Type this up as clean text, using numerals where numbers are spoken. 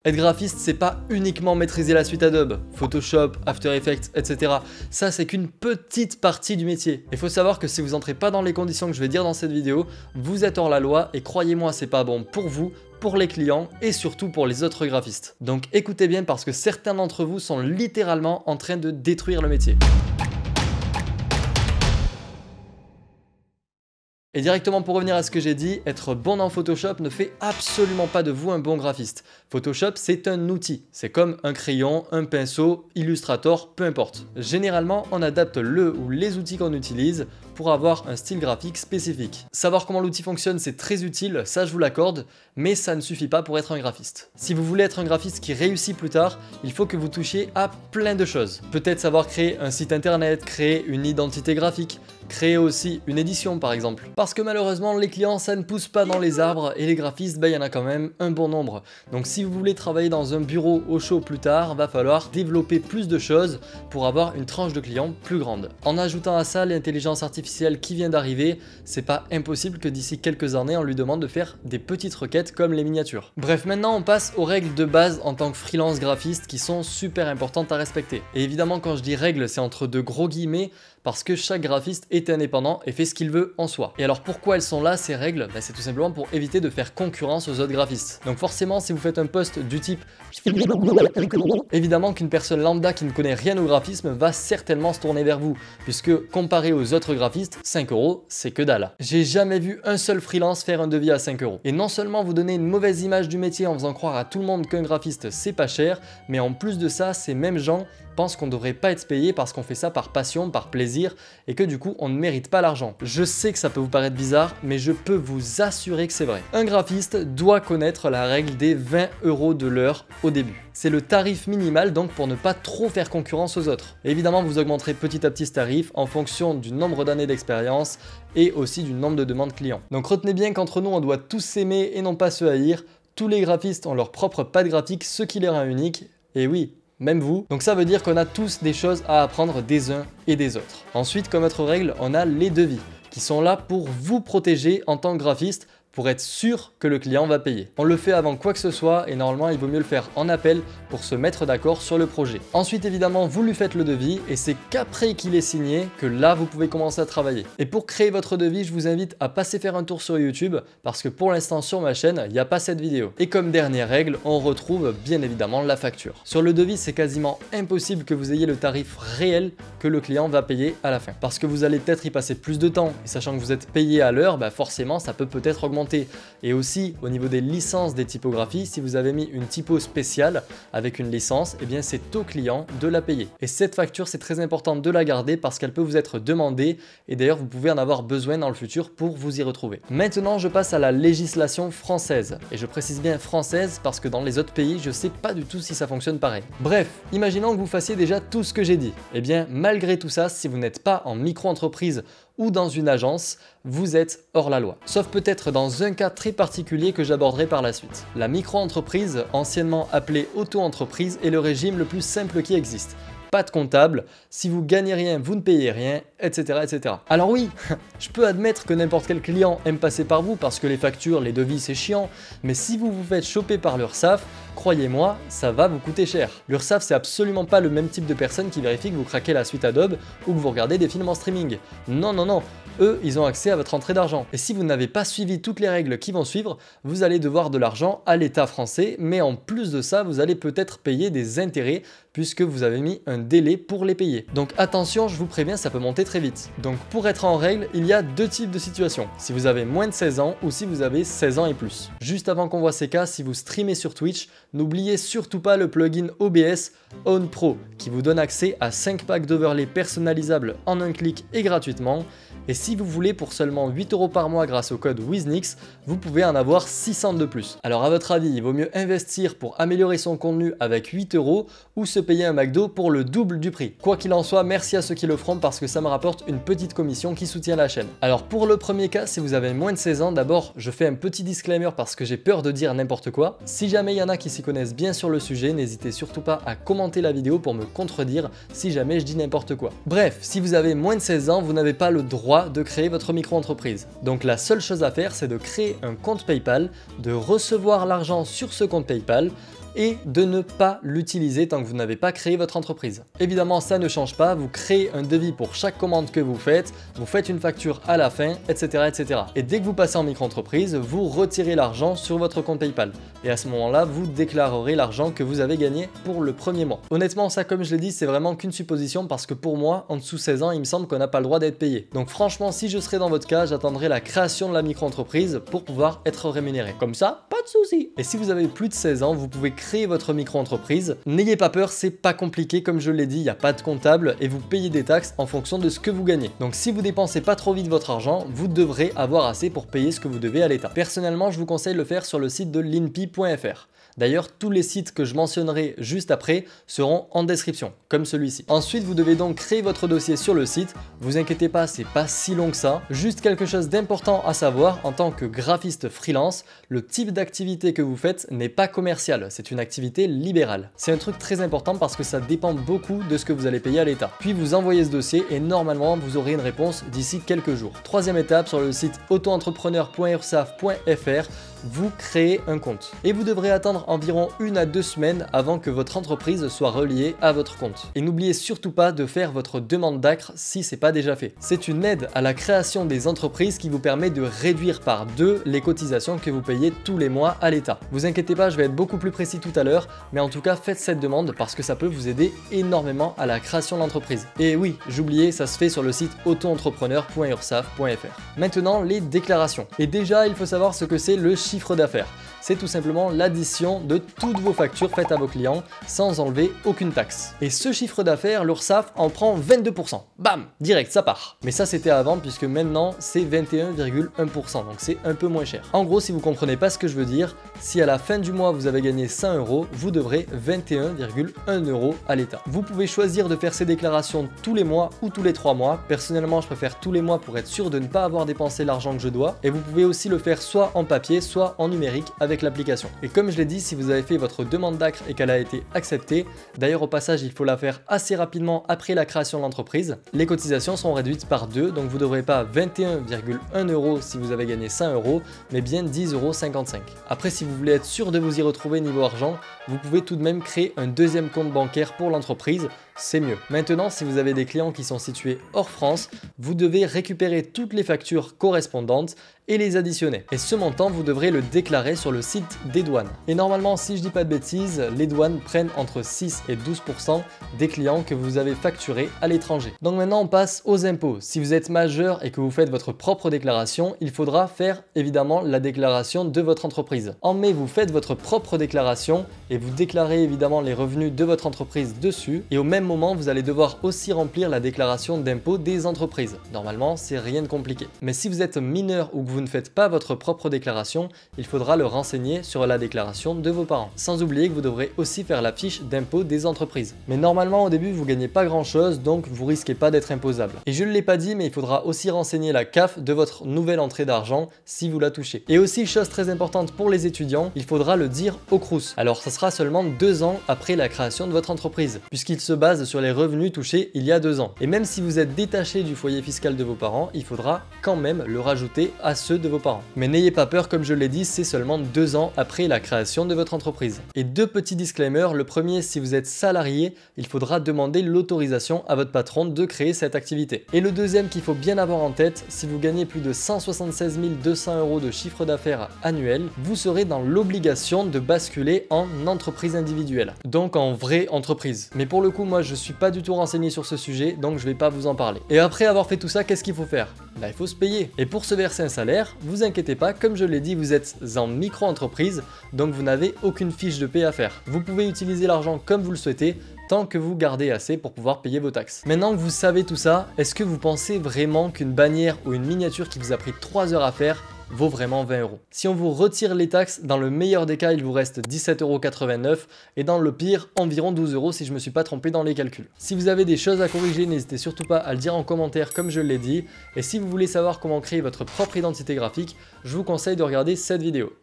Être graphiste, c'est pas uniquement maîtriser la suite Adobe, Photoshop, After Effects, etc. Ça, c'est qu'une petite partie du métier. Il faut savoir que si vous n'entrez pas dans les conditions que je vais dire dans cette vidéo, vous êtes hors la loi et croyez-moi, c'est pas bon pour vous, pour les clients et surtout pour les autres graphistes. Donc écoutez bien parce que certains d'entre vous sont littéralement en train de détruire le métier. Et directement pour revenir à ce que j'ai dit, être bon dans Photoshop ne fait absolument pas de vous un bon graphiste. Photoshop, c'est un outil. C'est comme un crayon, un pinceau, Illustrator, peu importe. Généralement, on adapte le ou les outils qu'on utilise pour avoir un style graphique spécifique. Savoir comment l'outil fonctionne, c'est très utile, ça je vous l'accorde, mais ça ne suffit pas pour être un graphiste. Si vous voulez être un graphiste qui réussit plus tard, il faut que vous touchiez à plein de choses. Peut-être savoir créer un site internet, créer une identité graphique, créer aussi une édition par exemple. Parce que malheureusement les clients ça ne pousse pas dans les arbres et les graphistes il y en a quand même un bon nombre. Donc si vous voulez travailler dans un bureau au chaud plus tard, va falloir développer plus de choses pour avoir une tranche de clients plus grande. En ajoutant à ça l'intelligence artificielle qui vient d'arriver, c'est pas impossible que d'ici quelques années on lui demande de faire des petites requêtes comme les miniatures. Bref, maintenant on passe aux règles de base en tant que freelance graphiste qui sont super importantes à respecter. Et évidemment quand je dis règles c'est entre de gros guillemets parce que chaque graphiste est indépendant et fait ce qu'il veut en soi. Et alors pourquoi elles sont là ces règles? C'est tout simplement pour éviter de faire concurrence aux autres graphistes. Donc forcément si vous faites un post du type évidemment qu'une personne lambda qui ne connaît rien au graphisme va certainement se tourner vers vous, puisque comparé aux autres graphistes, 5 € c'est que dalle. J'ai jamais vu un seul freelance faire un devis à 5 €. Et non seulement vous donnez une mauvaise image du métier en faisant croire à tout le monde qu'un graphiste c'est pas cher, mais en plus de ça, ces mêmes gens pensent qu'on ne devrait pas être payé parce qu'on fait ça par passion, par plaisir et que du coup on ne mérite pas l'argent. Je sais que ça peut vous paraître bizarre, mais je peux vous assurer que c'est vrai. Un graphiste doit connaître la règle des 20 € de l'heure au début. C'est le tarif minimal donc pour ne pas trop faire concurrence aux autres. Évidemment vous augmenterez petit à petit ce tarif en fonction du nombre d'années d'expérience et aussi du nombre de demandes clients. Donc retenez bien qu'entre nous on doit tous s'aimer et non pas se haïr. Tous les graphistes ont leur propre patte graphique, ce qui les rend uniques. Et oui, même vous. Donc ça veut dire qu'on a tous des choses à apprendre des uns et des autres. Ensuite, comme autre règle, on a les devis qui sont là pour vous protéger en tant que graphiste, pour être sûr que le client va payer. On le fait avant quoi que ce soit et normalement il vaut mieux le faire en appel pour se mettre d'accord sur le projet. Ensuite évidemment vous lui faites le devis et c'est qu'après qu'il est signé que là vous pouvez commencer à travailler. Et pour créer votre devis je vous invite à passer faire un tour sur YouTube parce que pour l'instant sur ma chaîne il n'y a pas cette vidéo. Et comme dernière règle on retrouve bien évidemment la facture. Sur le devis c'est quasiment impossible que vous ayez le tarif réel que le client va payer à la fin. Parce que vous allez peut-être y passer plus de temps et sachant que vous êtes payé à l'heure, forcément ça peut peut-être augmenter. Et aussi au niveau des licences des typographies, si vous avez mis une typo spéciale avec une licence, eh bien c'est au client de la payer. Et cette facture c'est très important de la garder parce qu'elle peut vous être demandée et d'ailleurs vous pouvez en avoir besoin dans le futur pour vous y retrouver. Maintenant je passe à la législation française et je précise bien française parce que dans les autres pays je sais pas du tout si ça fonctionne pareil. Bref, imaginons que vous fassiez déjà tout ce que j'ai dit. Eh bien malgré tout ça, si vous n'êtes pas en micro-entreprise ou dans une agence, vous êtes hors la loi. Sauf peut-être dans un cas très particulier que j'aborderai par la suite. La micro-entreprise, anciennement appelée auto-entreprise, est le régime le plus simple qui existe. Pas de comptable, si vous gagnez rien, vous ne payez rien, etc. etc. Alors oui, je peux admettre que n'importe quel client aime passer par vous parce que les factures, les devis c'est chiant, mais si vous vous faites choper par l'URSSAF, croyez-moi, ça va vous coûter cher. L'URSSAF c'est absolument pas le même type de personne qui vérifie que vous craquez la suite Adobe ou que vous regardez des films en streaming. Non, non, non. Eux, ils ont accès à votre entrée d'argent. Et si vous n'avez pas suivi toutes les règles qui vont suivre, vous allez devoir de l'argent à l'État français, mais en plus de ça, vous allez peut-être payer des intérêts puisque vous avez mis un délai pour les payer. Donc attention, je vous préviens, ça peut monter très vite. Donc pour être en règle, il y a deux types de situations. Si vous avez moins de 16 ans ou si vous avez 16 ans et plus. Juste avant qu'on voit ces cas, si vous streamez sur Twitch, n'oubliez surtout pas le plugin OBS On Pro qui vous donne accès à 5 packs d'overlay personnalisables en un clic et gratuitement. Et si vous voulez pour seulement 8 € par mois grâce au code WizNix, vous pouvez en avoir 600 de plus. Alors à votre avis, il vaut mieux investir pour améliorer son contenu avec 8 € ou se payer un McDo pour le double du prix. Quoi qu'il en soit, merci à ceux qui le feront parce que ça me rapporte une petite commission qui soutient la chaîne. Alors pour le premier cas, si vous avez moins de 16 ans, d'abord je fais un petit disclaimer parce que j'ai peur de dire n'importe quoi. Si jamais il y en a qui s'y connaissent bien sur le sujet, n'hésitez surtout pas à commenter la vidéo pour me contredire si jamais je dis n'importe quoi. Bref, si vous avez moins de 16 ans, vous n'avez pas le droit de créer votre micro-entreprise. Donc la seule chose à faire, c'est de créer un compte PayPal, de recevoir l'argent sur ce compte PayPal, et de ne pas l'utiliser tant que vous n'avez pas créé votre entreprise. Évidemment, ça ne change pas, vous créez un devis pour chaque commande que vous faites une facture à la fin, etc., etc. Et dès que vous passez en micro-entreprise, vous retirez l'argent sur votre compte PayPal. Et à ce moment-là, vous déclarerez l'argent que vous avez gagné pour le premier mois. Honnêtement, ça, comme je l'ai dit, c'est vraiment qu'une supposition parce que pour moi, en dessous de 16 ans, il me semble qu'on n'a pas le droit d'être payé. Donc franchement, si je serais dans votre cas, j'attendrai la création de la micro-entreprise pour pouvoir être rémunéré. Comme ça, pas de souci. Et si vous avez plus de 16 ans, vous pouvez créer votre micro-entreprise. N'ayez pas peur, c'est pas compliqué, comme je l'ai dit, il n'y a pas de comptable et vous payez des taxes en fonction de ce que vous gagnez. Donc si vous dépensez pas trop vite votre argent, vous devrez avoir assez pour payer ce que vous devez à l'État. Personnellement, je vous conseille de le faire sur le site de linpi.fr. D'ailleurs, tous les sites que je mentionnerai juste après seront en description, comme celui-ci. Ensuite, vous devez donc créer votre dossier sur le site. Vous inquiétez pas, c'est pas si long que ça. Juste quelque chose d'important à savoir, en tant que graphiste freelance, le type d'activité que vous faites n'est pas commercial, c'est une activité libérale. C'est un truc très important parce que ça dépend beaucoup de ce que vous allez payer à l'État. Puis vous envoyez ce dossier et normalement, vous aurez une réponse d'ici quelques jours. Troisième étape, sur le site autoentrepreneur.ursaf.fr, vous créez un compte. Et vous devrez attendre environ 1 à 2 semaines avant que votre entreprise soit reliée à votre compte. Et n'oubliez surtout pas de faire votre demande d'ACRE si ce n'est pas déjà fait. C'est une aide à la création des entreprises qui vous permet de réduire par 2 les cotisations que vous payez tous les mois à l'État. Vous inquiétez pas, je vais être beaucoup plus précis tout à l'heure, mais en tout cas faites cette demande parce que ça peut vous aider énormément à la création de l'entreprise. Et oui, j'oubliais, ça se fait sur le site autoentrepreneur.ursaf.fr. Maintenant, les déclarations. Et déjà, il faut savoir ce que c'est le chiffre d'affaires. C'est tout simplement l'addition de toutes vos factures faites à vos clients sans enlever aucune taxe. Et ce chiffre d'affaires, l'URSSAF en prend 22%. Bam, direct, ça part. Mais ça c'était avant puisque maintenant c'est 21,1%, donc c'est un peu moins cher. En gros, si vous comprenez pas ce que je veux dire, si à la fin du mois vous avez gagné 100 €, vous devrez 21,1 € à l'État. Vous pouvez choisir de faire ces déclarations tous les mois ou tous les 3 mois. Personnellement, je préfère tous les mois pour être sûr de ne pas avoir dépensé l'argent que je dois. Et vous pouvez aussi le faire soit en papier, soit en numérique avec l'application. Et comme je l'ai dit, si vous avez fait votre demande d'ACRE et qu'elle a été acceptée, d'ailleurs au passage il faut la faire assez rapidement après la création de l'entreprise, les cotisations seront réduites par 2, donc vous ne devrez pas 21,1 € si vous avez gagné 100 €, mais bien 10,55 €. Après, si vous voulez être sûr de vous y retrouver niveau argent, vous pouvez tout de même créer un deuxième compte bancaire pour l'entreprise, c'est mieux. Maintenant, si vous avez des clients qui sont situés hors France, vous devez récupérer toutes les factures correspondantes et les additionner. Et ce montant, vous devrez le déclarer sur le site des douanes. Et normalement, si je dis pas de bêtises, les douanes prennent entre 6 et 12% des clients que vous avez facturés à l'étranger. Donc maintenant, on passe aux impôts. Si vous êtes majeur et que vous faites votre propre déclaration, il faudra faire évidemment la déclaration de votre entreprise. En mai, vous faites votre propre déclaration et vous déclarez évidemment les revenus de votre entreprise dessus. Et au même moment, vous allez devoir aussi remplir la déclaration d'impôt des entreprises. Normalement, c'est rien de compliqué. Mais si vous êtes mineur ou que vous ne faites pas votre propre déclaration, il faudra le renseigner sur la déclaration de vos parents. Sans oublier que vous devrez aussi faire la fiche d'impôt des entreprises. Mais normalement, au début, vous gagnez pas grand chose, donc vous risquez pas d'être imposable. Et je ne l'ai pas dit, mais il faudra aussi renseigner la CAF de votre nouvelle entrée d'argent si vous la touchez. Et aussi, chose très importante pour les étudiants, il faudra le dire au Crous. Alors, ça sera seulement 2 ans après la création de votre entreprise, puisqu'il se base sur les revenus touchés il y a 2 ans. Et même si vous êtes détaché du foyer fiscal de vos parents, il faudra quand même le rajouter à ceux de vos parents. Mais n'ayez pas peur, comme je l'ai dit, c'est seulement 2 ans après la création de votre entreprise. Et 2 petits disclaimers. Le premier, si vous êtes salarié, il faudra demander l'autorisation à votre patron de créer cette activité. Et le deuxième qu'il faut bien avoir en tête, si vous gagnez plus de 176 200 € de chiffre d'affaires annuel, vous serez dans l'obligation de basculer en entreprise individuelle, donc en vraie entreprise. Mais pour le coup, moi je suis pas du tout renseigné sur ce sujet, donc je vais pas vous en parler. Et après avoir fait tout ça, qu'est-ce qu'il faut faire? Il faut se payer. Et pour se verser un salaire, vous inquiétez pas, comme je l'ai dit, vous êtes en micro-entreprise, donc vous n'avez aucune fiche de paie à faire. Vous pouvez utiliser l'argent comme vous le souhaitez, tant que vous gardez assez pour pouvoir payer vos taxes. Maintenant que vous savez tout ça, est-ce que vous pensez vraiment qu'une bannière ou une miniature qui vous a pris 3 heures à faire vaut vraiment 20 €? Si on vous retire les taxes, dans le meilleur des cas, il vous reste 17,89 € et dans le pire, environ 12 € si je me suis pas trompé dans les calculs. Si vous avez des choses à corriger, n'hésitez surtout pas à le dire en commentaire comme je l'ai dit. Et si vous voulez savoir comment créer votre propre identité graphique, je vous conseille de regarder cette vidéo.